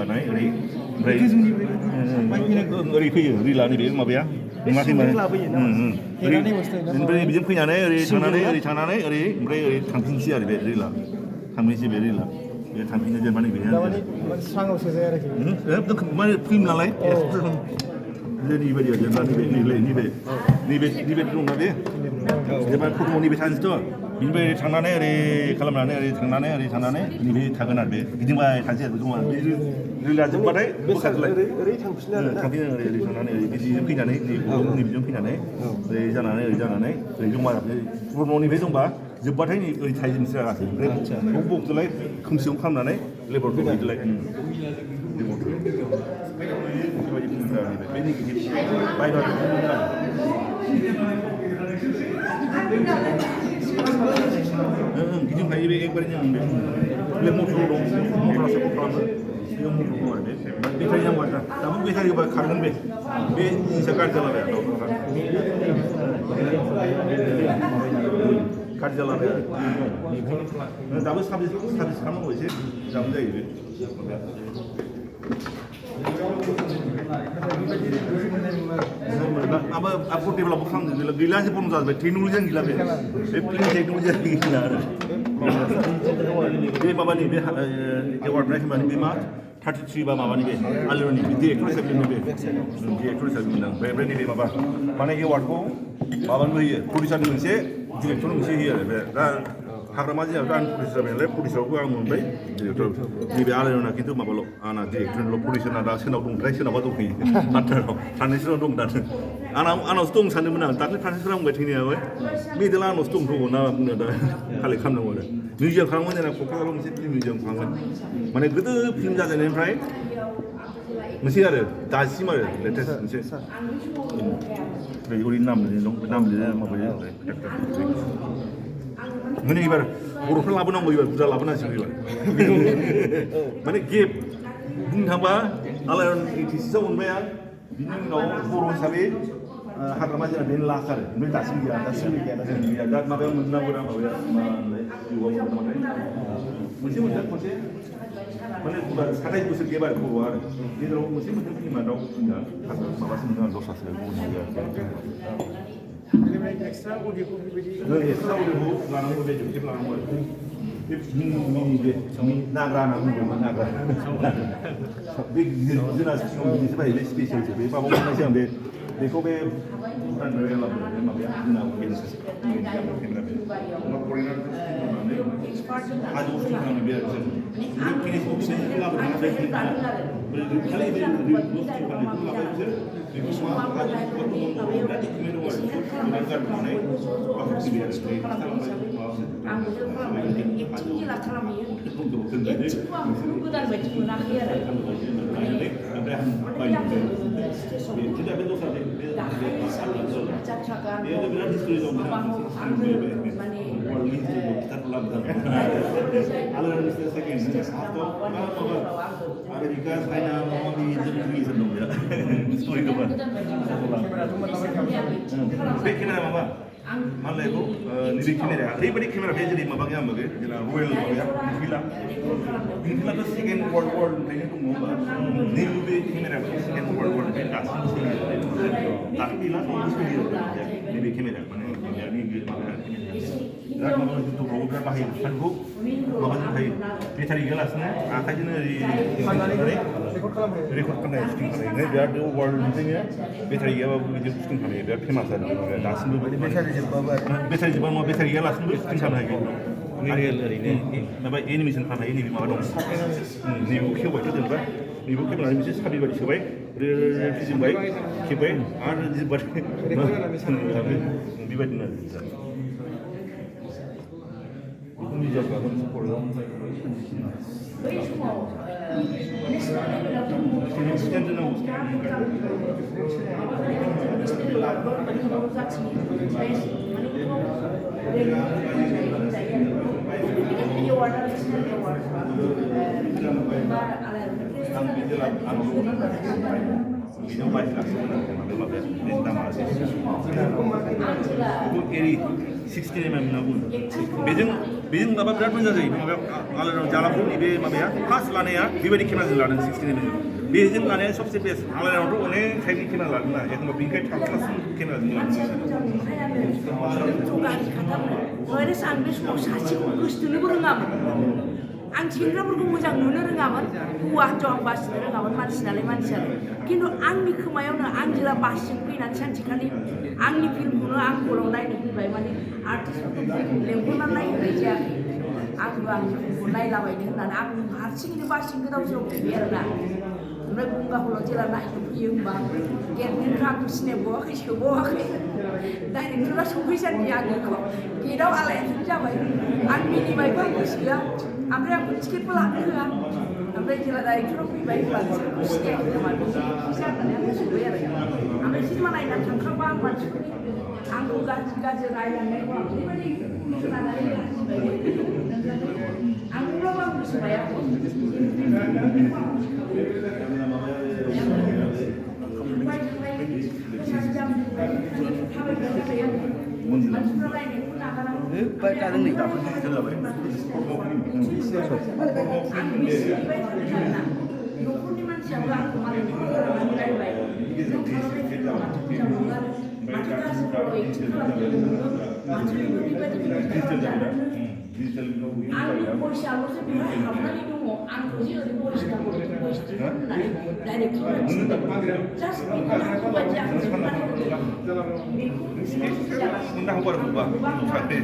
बानाय ओरै ओमफ्राय ओरै फैयो रिला नैबे माबाया नुवाखैमोन ओमफ्राय बिजों फैनानै ओरै थांनानै ओरै ओमफ्राय ओरै थांफिनसै आरो बे रिला थांफिनसै बे रिला बे थांफिनो जेनेबा नैबे स्राङाव सोजाया आरोखि एकदम माने फिल्म नालाय नैबायदि जेनेबा नैबे दंना बे जेनेबा फट'आव नैबे थानोसैथ' बिनिफ्राय थांनानै ओरै खालामनानै ओरै थांनानै नैबे थागोन आरो बे गिदिंबाय थानोसै आरो दङ बे रिला जोबबाथाय ओरै थांफिनो आरो थांफिनो ओरै थांनानै ओरै बिदिजों फैनानै नैबेजों फैनानै ओरै जानानै ओरै जमा न'निफ्राय दंबा जोबबाथाय ओरै थाइजोंसो आगासै ओमफ्राय बक्सलाय खोमसियाव खालामनानै लेबरखौ बिदिलाय गिदिंखायो बे एकबारे जों बे मटर दं मटरा सापर्ट खालामो बेयाव मटर दं आरो बे बेटारि नांगौ आरो दाबो बेटारि होबा खारगोन बे जिनिसा गाज्रि जालाबाया गाज्रि जालाबाया दाबो सार्भिस खालामनांगौ एसे दाबो जायो बे माबा आपडेटब्लाबो खालामदों गैला जे बन्द जाजोब्बाय टेक्न'लजियानो गैला बे प्लेन टेक्न'लजियानो गैला आरो बे माबानि बे एवार्ड रायखोमानि बे मा 33 बा माबानि बे आलिरनि डिरेक्टर हिसाबै मोनो बे डिरेक्टर हिसाबै मोनदों ओमफ्राय नैबे माबा माने एवार्डखौ माबानो होयो प्रडिउसारनि मोनसे डिरेक्टरनि मोनसे होयो आरो बे दा हाग्रामा जिल्लायाव आं प्रडिउसार नालाय प्रडिउसारावबो आं मोनबाय डिरेक्टर नैबे आलिरना खिन्थु माबाल' आंना डिरेक्टरनिल' प्रडिउसारना दा सोरनाव दंथाय सोरनावबा दंफैयो पार्टनाराव सानैसोनाव दं दानो आंनावसो दं सानदोंमोन आं दाख्लै फारसेसो बुंबाय थैनायाबो मेडेला आंनावसो दंथ' ना बुंनो दा कालेक्ट खालामनांगौ आरो मिउजियाम खालामगोन जोंना क'क्राझाराव मोनसे फिल्म मिउजियाम खालामगोन माने गोदो फिल्म जाजेननायनिफ्राय मोनसे आरो दासिम आरो लेटेस्ट मोनसे ओरै नाम लिरनाय माबायो माने एबार बर'फ्रा लाबोनांगौ एबार बुरजा लाबोनांसिगौ एबार माने गेप बुंनो थांबा आलायारन 86आव मोनबाय आं बिनि उनाव बर' हिसाबै हाग्रामा जिल्ला बेनो लास्ट आरो ओमफ्राय दासिम गैया दा माबायाव मोननांगौ दा माबाया मा होनलाय जिउआव मोननांगौ मोनसे खनसे माने 27 बोसोर गेब आरो बर'आ आरो गेजेराव मोनसे फिल्मा दाउ जोंना माबासो मोनदों दस्रासो गुबुन हारिया एक्सट्रा अडिय'खौ बेबायदि एक्सट्रा अडिय'खौ लानांगौ बे जोबथेब लानांगौ आरो बे मिनि बे नाग्रा होनना बुंदोंमोन नाग्रा बे जोंना सिगाङाव बिदिसो बायो बे स्पेसियलसो बे माबायाव मोननायसो आं बेखौ बे भुटाननिफ्राय लाबोदों बे माबाया जोंना बेनो केमेरा फरेनार हाजोआव सुटिं खालामनो बे आरो फिनिश अफिसनिखौ लाबोदों ओमफ्राय खालि बे सुटिं खालामनायखौ लाबाय बिसोर बेखौ मा हाजोआव दङ बिराद इकुइपमेन्ट दं आरो गारनानै गोदान बायदि मोनाखै आरो Amerika, China, बे केमेरा माबा मा होनलाय बेखौ नैबे केमेराया ओरैबायदि केमेरा बे जेरै माबा गैया होमबा बे जोंना रयेल माबाया इंफिलाथ' सेकेन्ड वर्ल्ड वारनिफ्रायनो दङ होमबा नैबे बे केमेराखौ सेकेन्ड वर्ल्ड वारनिफ्राय दासिम सोलियो दाख्लै गैला सोलियो नैबे केमेरा माने नैबे माबाया बिराद माबा जुथ'फ्रावबो बिराद बाहायो सानखौ माबाजों थायो बेटारि गैयालासिनो आखाइजोंनो ओरै रेकर्ड खालामनाय शुटिं खालामनाय बिराद वार्ल्डनिफ्रायनो बेटारि गैयाबाबो बिदि शुटिं खालामनाय बिराद फेमास आरो दासिमबो बेटारि जोबबा नङा बेटारि गैयालासिनोबो शुटिं खालामनो हायो ओरैनो माबा एनिमेसन खालामनो हायो नैबे माबा दं नैबेखौ खेवबायथ' जेनेबा नैबेखौ खेवनानै मोनसे साबि बायदि सोबाय फिदिंबाय खेबबाय आरो जोब्बाथाय बेबायदिनो आरो Ini baik lah sebenarnya, 60 mm बेजों माबा बिराद मोजां जायो माबायाव आलायारन जालापुरनि बे माबाया फार्स्ट लानाया बेबायदि केमेराजों लादों 16 mm बेजों लानाया सबसे बेस्ट आलायारनथ' अनेक टाइपनि केमेरा लादों ना एखमबा बेनिखाय थार्ड क्लास केमेराजों मानसिया लादों मोजां नंखायानो थ' गारि खाथारनो ओरैनो आं बे समाव सासेखौ गोसोथोनोबो रोङामोन आं सेंग्राफोरखौ मोजां नुनो रोङामोन हौवा हिनजाव आं बासिनो रोङामोन मानसि नालाय मानसियानो खिन्थु आंनि खोमायावनो आं जेला बासजों फैनानै सानसेखालि आंनि फिल्मखौनो आं हलाव नायनो फैबाय माने आर्टिस्टफोरखौ लेंहरनानै नायहोनाय जायाखै आंबो आंनि फिल्मखौ नायलाबायनो होननानै आं हारसिङैनो बासजों गोदाव सोराव फैबाय आरोना ओमफ्राय गंगा हलाव जेला नायनो फैयो होमबा गेटनिफ्राय आंखौ सिनायबावाखै सोबावाखै डाइरेक्टरा सफैसान्दि आंखौ गेटआव आलायारन जाबाय आं मिनिबायबो आं गोसोआ ओमफ्राय आंखौ टिकेटबो लानो होआ ओमफ्राय जेला डाइरेक्टराव फैबाय होमबा बिसोरखौ सिनायाखै खोमा फैसा होननानै आं सोंबाय आरो ओमफ्राय सिनेमा नायनानै थांखांबा आं मानसिफोरनि आंखौ गाज्रि गाज्रि रायलायनायखौ आं ओरैबायदि खोनानानै आं अब्लाबो आं गोसो बायाखै मानसिफ्रा रायनायखौ नागाराखै न'खरनि मानसियाबो आंखौ मालाय रायबाय माथो गाज्रिखौ एक्टिं खालामदों माथो बेबायदि आंनि भइसआल'सो बेवहाय हाबनानै दङ आंखौ जे ओरै भइस नांगौ भइस दिहुन होननानै डाइरेक्टरआ थिनदों जास्ट बेनि नांगौ बायदि आं दिहुननानै होदों Unda aku baru berubah, sampai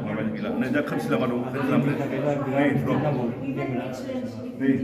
makan gila. Nah, dah kan selama dong, kan selama nih, bro. Nih.